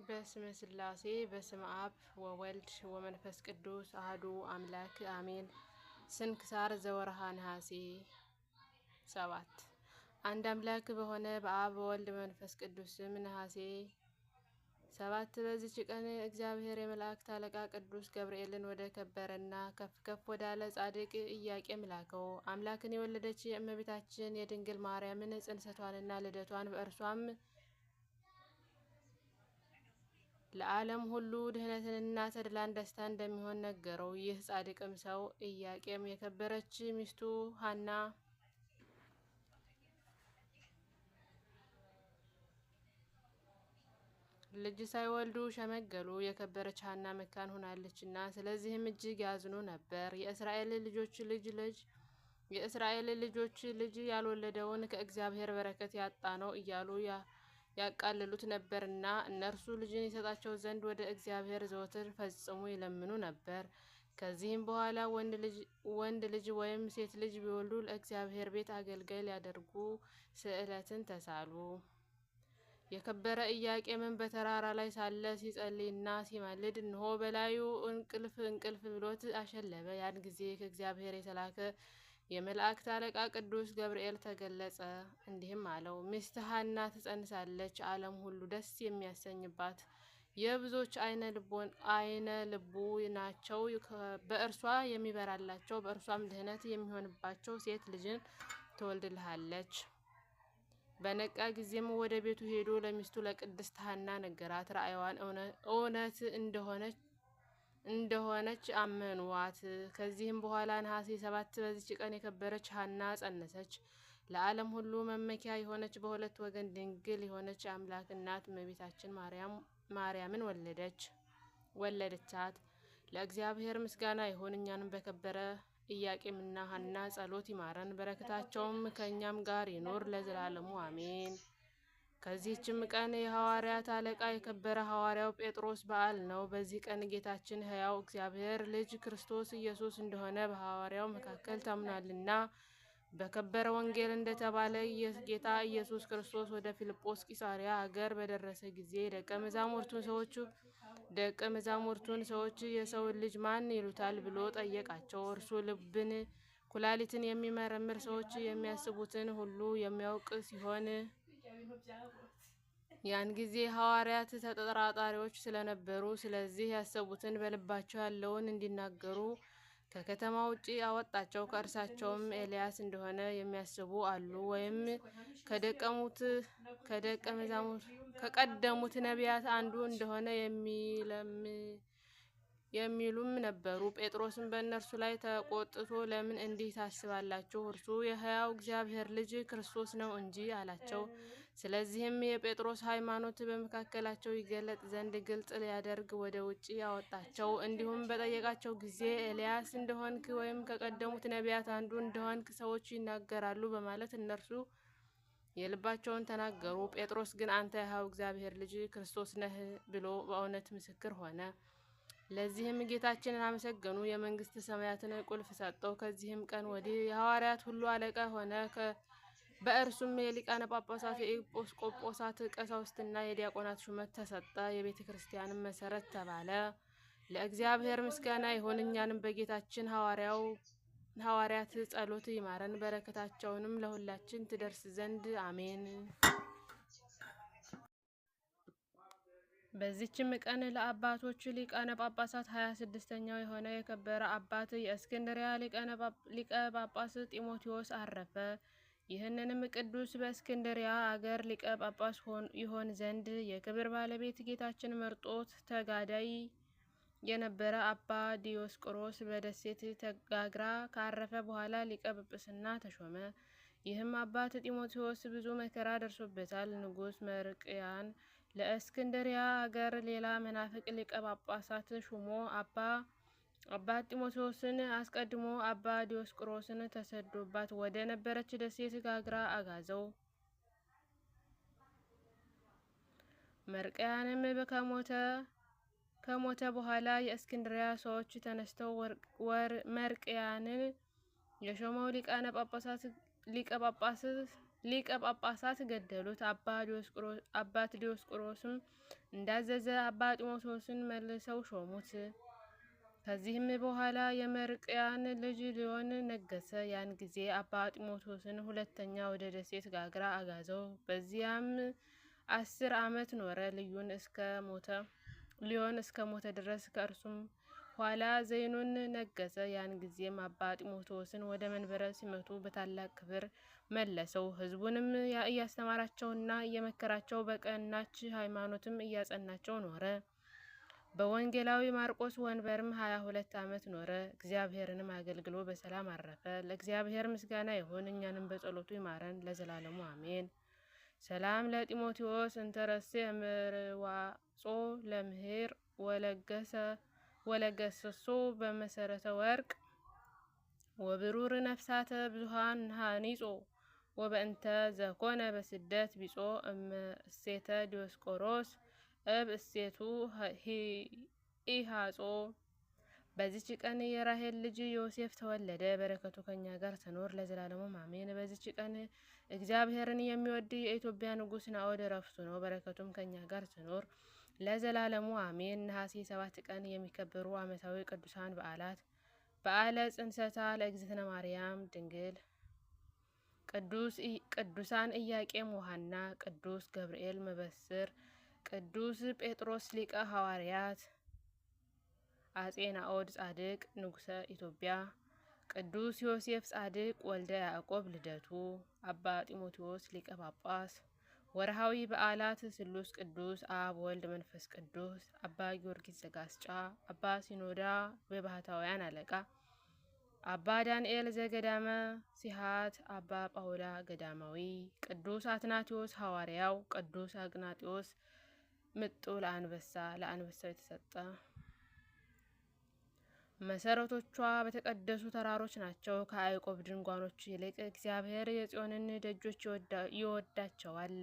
በስመ ስላሴ በስመ አብ ወወልድ ወመንፈስ ቅዱስ አህዱ አምላክ አሜን። ስንክሳር ዘወርሃ ነሐሴ 7 አንድ አምላክ በሆነ በአብ በወልድ በመንፈስ ቅዱስ ስም ነሐሴ 7 በዚች ቀን እግዚአብሔር የመላእክት አለቃ ቅዱስ ገብርኤልን ወደ ከበረና ከፍ ከፍ ወዳለ ጻድቅ ኢያቄም ላከው። አምላክን የወለደች የእመቤታችን የድንግል ማርያምን ጽንሰቷንና ልደቷን በእርሷም ለዓለም ሁሉ ድህነትንና ተድላን ደስታ እንደሚሆን ነገረው። ይህ ጻድቅም ሰው ኢያቄም የከበረች ሚስቱ ሐና ልጅ ሳይወልዱ ሸመገሉ። የከበረች ሐና መካን ሆናለችና ስለዚህም እጅግ ያዝኑ ነበር። የእስራኤል ልጆች ልጅ ያልወለደውን ከእግዚአብሔር በረከት ያጣ ነው እያሉ ያቃልሉት ነበርና እነርሱ ልጅን ይሰጣቸው ዘንድ ወደ እግዚአብሔር ዘወትር ፈጽሞ ይለምኑ ነበር። ከዚህም በኋላ ወንድ ልጅ ወይም ሴት ልጅ ቢወልዱ ለእግዚአብሔር ቤት አገልጋይ ሊያደርጉ ስዕለትን ተሳሉ። የከበረ ኢያቄምን በተራራ ላይ ሳለ ሲጸልይና ሲማልድ እነሆ በላዩ እንቅልፍ ብሎት አሸለበ። ያን ጊዜ ከእግዚአብሔር የተላከ የመላእክት አለቃ ቅዱስ ገብርኤል ተገለጸ፣ እንዲህም አለው፦ ሚስትህ ሐና ትጸንሳለች፣ ዓለም ሁሉ ደስ የሚያሰኝባት የብዙዎች አይነ ልቡ ናቸው። በእርሷ የሚበራላቸው በእርሷም ድህነት የሚሆንባቸው ሴት ልጅን ትወልድልሃለች። በነቃ ጊዜም ወደ ቤቱ ሄዶ ለሚስቱ ለቅድስት ሐና ነገራት። ራእይዋን እውነት እንደሆነች አመኑዋት። ከዚህም በኋላ ነሐሴ 7 በዚች ቀን የከበረች ሐና ጸነሰች። ለዓለም ሁሉ መመኪያ የሆነች በሁለት ወገን ድንግል የሆነች አምላክ እናት እመቤታችን ማርያምን ወለደቻት። ለእግዚአብሔር ምስጋና ይሁን፣ እኛንም በከበረ ኢያቄምና ሐና ጸሎት ይማረን፣ በረከታቸውም ከእኛም ጋር ይኑር ለዘላለሙ አሜን። ከዚህችም ቀን የሐዋርያት አለቃ የከበረ ሐዋርያው ጴጥሮስ በዓል ነው። በዚህ ቀን ጌታችን ሕያው እግዚአብሔር ልጅ ክርስቶስ ኢየሱስ እንደሆነ በሐዋርያው መካከል ታምኗልና በከበረ ወንጌል እንደተባለ ጌታ ኢየሱስ ክርስቶስ ወደ ፊልጶስ ቂሳርያ አገር በደረሰ ጊዜ ደቀ መዛሙርቱን ሰዎች የሰውን ልጅ ማን ይሉታል ብሎ ጠየቃቸው። እርሱ ልብን ኩላሊትን የሚመረምር ሰዎች የሚያስቡትን ሁሉ የሚያውቅ ሲሆን ያን ጊዜ ሐዋርያት ተጠራጣሪዎች ስለነበሩ ስለዚህ ያሰቡትን በልባቸው ያለውን እንዲናገሩ ከከተማ ውጪ አወጣቸው። ከእርሳቸውም ኤልያስ እንደሆነ የሚያስቡ አሉ፣ ወይም ከቀደሙት ነቢያት አንዱ እንደሆነ የሚሉም ነበሩ። ጴጥሮስም በእነርሱ ላይ ተቆጥቶ ለምን እንዲህ ታስባላችሁ? እርሱ የሕያው እግዚአብሔር ልጅ ክርስቶስ ነው እንጂ አላቸው። ስለዚህም የጴጥሮስ ሃይማኖት በመካከላቸው ይገለጥ ዘንድ ግልጥ ሊያደርግ ወደ ውጪ አወጣቸው። እንዲሁም በጠየቃቸው ጊዜ ኤልያስ እንደሆንክ ወይም ከቀደሙት ነቢያት አንዱ እንደሆንክ ሰዎች ይናገራሉ በማለት እነርሱ የልባቸውን ተናገሩ። ጴጥሮስ ግን አንተ የሕያው እግዚአብሔር ልጅ ክርስቶስ ነህ ብሎ በእውነት ምስክር ሆነ። ለዚህም ጌታችንን አመሰገኑ፣ የመንግሥተ ሰማያትን ቁልፍ ሰጠው። ከዚህም ቀን ወዲህ የሐዋርያት ሁሉ አለቃ ሆነ። በእርሱም የሊቃነ ጳጳሳት፣ የኤጲስቆጶሳት፣ ቀሳውስትና የዲያቆናት ሹመት ተሰጠ። የቤተ ክርስቲያንም መሰረት ተባለ። ለእግዚአብሔር ምስጋና ይሁን፣ እኛንም በጌታችን ሐዋርያት ጸሎት ይማረን፣ በረከታቸውንም ለሁላችን ትደርስ ዘንድ አሜን። በዚችም ቀን ለአባቶች ሊቃነ ጳጳሳት 26ኛው የሆነ የከበረ አባት የእስክንድርያ ሊቀ ጳጳስ ጢሞቴዎስ አረፈ። ይህንንም ቅዱስ በእስክንድርያ አገር ሊቀ ጳጳስ ይሆን ዘንድ የክብር ባለቤት ጌታችን መርጦት ተጋዳይ የነበረ አባ ዲዮስቆሮስ በደሴት ተጋግራ ካረፈ በኋላ ሊቀ ጵጵስና ተሾመ። ይህም አባት ጢሞቴዎስ ብዙ መከራ ደርሶበታል። ንጉሥ መርቅያን ለእስክንድርያ አገር ሌላ መናፍቅ ሊቀ ጳጳሳት ሹሞ አባ ጢሞቴዎስን አስቀድሞ አባ ዲዮስቆሮስን ተሰዶባት ወደ ነበረች ደሴት ጋግራ አጋዘው። መርቅያንም ከሞተ በኋላ የእስክንድርያ ሰዎች ተነስተው መርቅያንን የሾመው ሊቀ ጳጳስ ሊቀ ጳጳሳት ገደሉት። አባ ዲዮስቆሮስም እንዳዘዘ አባ ጢሞቴዎስን መልሰው ሾሙት። ከዚህም በኋላ የመርቅያን ልጅ ሊዮን ነገሰ። ያን ጊዜ አባ ጢሞቴዎስን ሁለተኛ ወደ ደሴት ጋግራ አጋዘው። በዚያም 10 ዓመት ኖረ። ሊዮን እስከ ሞተ ድረስ ከእርሱም ኋላ ዘይኑን ነገሰ። ያን ጊዜም አባ ጢሞቴዎስን ወደ መንበረ ሲመቱ በታላቅ ክብር መለሰው። ሕዝቡንም እያስተማራቸውና እየመከራቸው በቀናች ሃይማኖትም እያጸናቸው ኖረ። በወንጌላዊ ማርቆስ ወንበርም 22 ዓመት ኖረ። እግዚአብሔርንም አገልግሎ በሰላም አረፈ። ለእግዚአብሔር ምስጋና ይሁን፣ እኛንም በጸሎቱ ይማረን ለዘላለሙ አሜን። ሰላም ለጢሞቴዎስ እንተረሴ ምርዋጾ ለምህር ወለገሰሶ በመሰረተ ወርቅ ወብሩር ነፍሳተ ብዙሃን ሃኒጾ ወበእንተ ዘኮነ በስደት ቢጾ እሴተ ዲዮስቆሮስ እብ እሴቱ ኢሃጾ። በዚች ቀን የራሄል ልጅ ዮሴፍ ተወለደ። በረከቱ ከኛ ጋር ትኖር ለዘላለሙ አሜን። በዚች ቀን እግዚአብሔርን የሚወድ የኢትዮጵያ ንጉሥ ናዖድ ዕረፍቱ ነው። በረከቱም ከኛ ጋር ትኖር ለዘላለሙ አሜን። ነሐሴ 7 ቀን የሚከበሩ ዓመታዊ ቅዱሳን በዓላት፦ በዓለ ጽንሰታ ለእግዝእትነ ማርያም ድንግል፣ ቅዱሳን ኢያቄም ወሐና፣ ቅዱስ ገብርኤል መበስር፣ ቅዱስ ጴጥሮስ ሊቀ ሐዋርያት፣ አጼ ናዖድ ጻድቅ ንጉሠ ኢትዮጵያ፣ ቅዱስ ዮሴፍ ጻድቅ ወልደ ያዕቆብ ልደቱ፣ አባ ጢሞቴዎስ ሊቀ ጳጳስ። ወርሃዊ በዓላት፦ ስሉስ ቅዱስ አብ ወልድ መንፈስ ቅዱስ፣ አባ ጊዮርጊስ ዘጋስጫ፣ አባ ሲኖዳ በባህታውያን አለቃ፣ አባ ዳንኤል ዘገዳመ ሲሃት፣ አባ ጳውላ ገዳማዊ፣ ቅዱስ አትናቴዎስ ሐዋርያው፣ ቅዱስ አግናጢዎስ ምጡ ለአንበሳው የተሰጠ። መሰረቶቿ በተቀደሱ ተራሮች ናቸው። ከያዕቆብ ድንኳኖች ይልቅ እግዚአብሔር የጽዮንን ደጆች ይወዳቸዋል።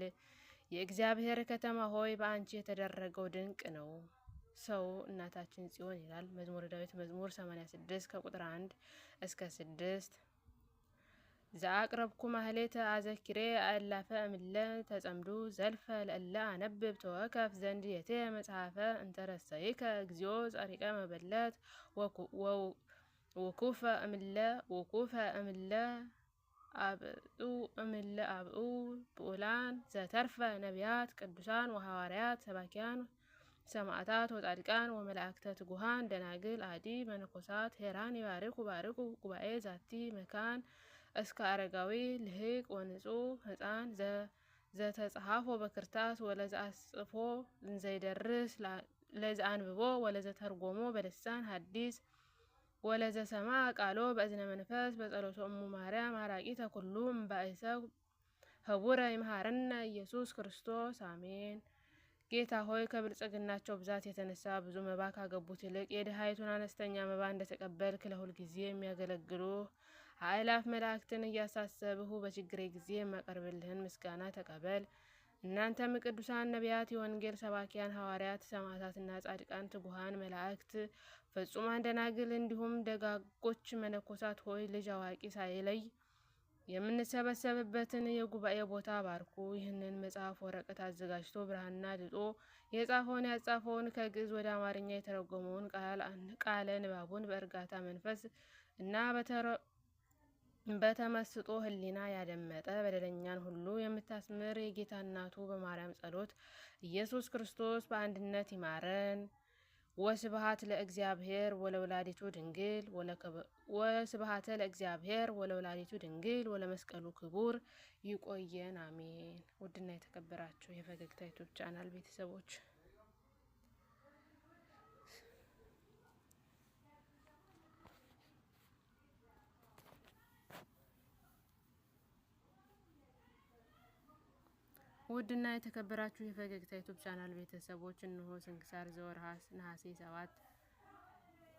የእግዚአብሔር ከተማ ሆይ በአንቺ የተደረገው ድንቅ ነው። ሰው እናታችን ጽዮን ይላል መዝሙረ ዳዊት መዝሙር 86 ከቁጥር 1 እስከ 6። ዘአቅረብኩ ማህሌተ አዘኪሬ አእላፈ እምለ ተጸምዱ ዘልፈ ለእለ አነብብ ተወከፍ ዘንድ የቴ መጽሐፈ እንተረሰይከ እግዚኦ ጸሪቀ መበለት ወኩፈ እምለ አብኡ ብኡላን ዘተርፈ ነቢያት ቅዱሳን ወሐዋርያት ሰባኪያን ሰማዕታት ወጻድቃን ወመላእክተ ትጉሃን ደናግል አዲ መነኮሳት ሄራን ይባርኩ ጉባኤ ዛቲ መካን እስከ አረጋዊ ልህቅ ወንጹህ ሕፃን ዘተጽሐፎ በክርታስ ወለዘአጽፎ እንዘይደርስ ለዘአንብቦ ወለዘተርጎሞ በልሳን ሐዲስ ወለዘሰማ ቃሎ በእዝነ መንፈስ በጸሎተ እሙ ማርያም አራቂተ ኩሉ እምባእሰ ህቡረ ይምሃረነ ኢየሱስ ክርስቶስ አሜን። ጌታ ሆይ ከብልጽግናቸው ብዛት የተነሳ ብዙ መባ ካገቡት ይልቅ የድሃይቱን አነስተኛ መባ እንደተቀበልክ ለሁል ጊዜ የሚያገለግሉ አእላፍ መላእክትን እያሳሰብሁ በችግሬ ጊዜ የማቀርብልህን ምስጋና ተቀበል። እናንተም ቅዱሳን ነቢያት፣ የወንጌል ሰባኪያን ሐዋርያት፣ ሰማዕታትና ጻድቃን፣ ትጉሃን መላእክት፣ ፍጹማን ደናግል እንዲሁም ደጋጎች መነኮሳት ሆይ ልጅ አዋቂ ሳይለይ የምንሰበሰብበትን የጉባኤ ቦታ ባርኩ። ይህንን መጽሐፍ ወረቀት አዘጋጅቶ ብራና ድጦ የጻፈውን ያጻፈውን ከግዕዝ ወደ አማርኛ የተረጎመውን ቃለ ንባቡን በእርጋታ መንፈስ እና በተመስጦ ሕሊና ያደመጠ በደለኛን ሁሉ የምታስምር የጌታ እናቱ በማርያም ጸሎት ኢየሱስ ክርስቶስ በአንድነት ይማረን። ወስብሐት ለእግዚአብሔር ወለወላዲቱ ድንግል ወስብሐት ለእግዚአብሔር ወለወላዲቱ ድንግል ወለመስቀሉ ክቡር። ይቆየን፣ አሜን። ውድና የተከበራችሁ የፈገግታ ዩቲዩብ ቻናል ቤተሰቦች ውድና የተከበራችሁ የፈገግታ ዩቲዩብ ቻናል ቤተሰቦች እነሆ ስንክሳር ዘወርኀ ነሐሴ 7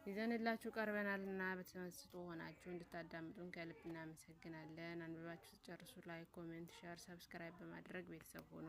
ይዘንላችሁ ቀርበናልና በተመስጦ ሆናችሁ እንድታዳምጡን ከልብ እናመሰግናለን። አንብባችሁ ጨርሱ። ላይክ፣ ኮሜንት፣ ሼር፣ ሰብስክራይብ በማድረግ ቤተሰብ ሁኑ።